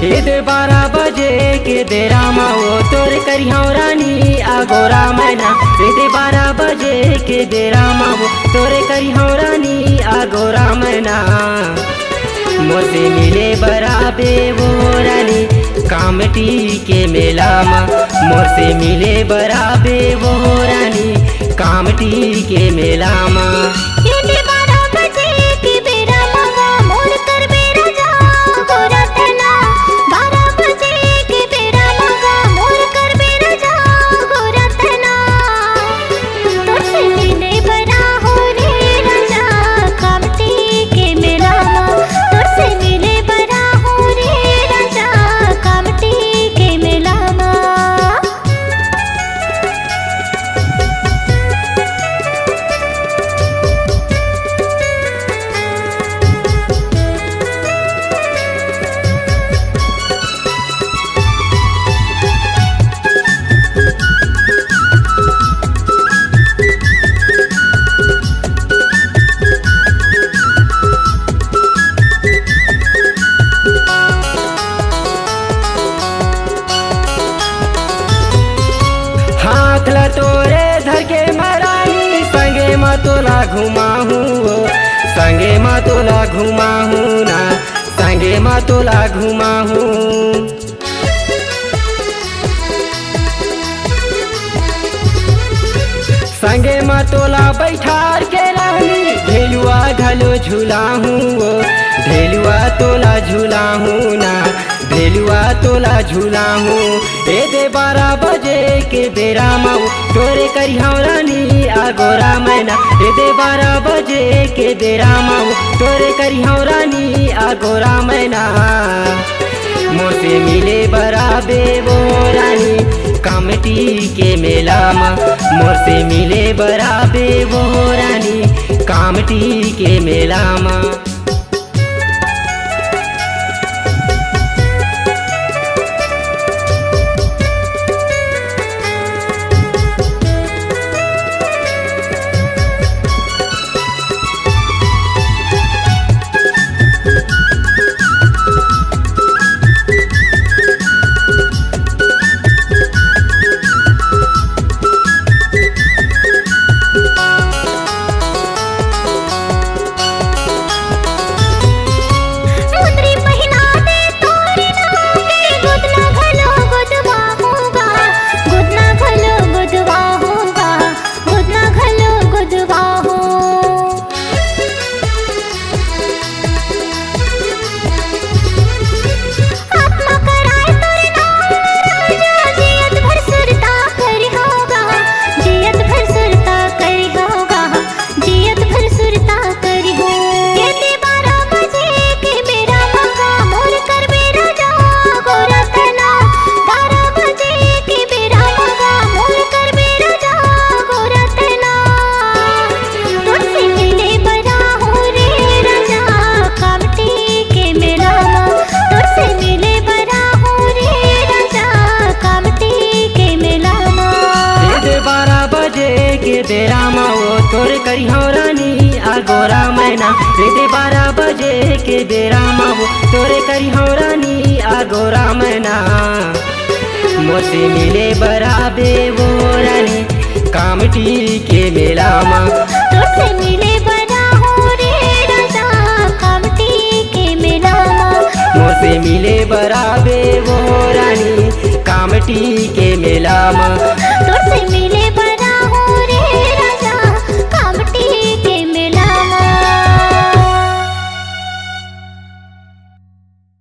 दे 12 बजे के बेरा मा वो तोर करिया रानी आगोरा मैना दे 12 बजे के बेरा मा वो तोर करिया रानी आगोरा मैना मोसे मिले बराबे वो रानी कामटी के मेला मा मोसे मिले बराबे वो रानी कामटी के मेला मा तोरे धर के मरानी संगे मा तोला घुमाहू संगे मा तोला घुमाहू ना संगे मा तोला घुमाहू संगे मा तोला बैठार के रहनी ढेलुआ घलो झूलाहू ढेलुआ तोला झूलाहू ना ढेलुआ तोला झूलाहू दे 12 बजे के बेरा माऊ तोरे करिया रानी आगोरा मैना दे 12 बजे के बेरा माऊ तोरे करिया रानी आगोरा मैना मोसे मिले बराबे वो रानी कामटी के मेला मा मोसे मिले बराबे वो रानी कामटी के मेला मा बेरा माओ तोर करिया रानी आगोरा मैना दे 12 बजे के बेरा माओ तोर करिया रानी आगोरा मैना मोसे मिले बराबे वो रानी कामटी के मेला मा तोसे मिले बरा हो रे राजा कामटी के मेला मा मोसे मिले बराबे वो रानी कामटी के मेला मा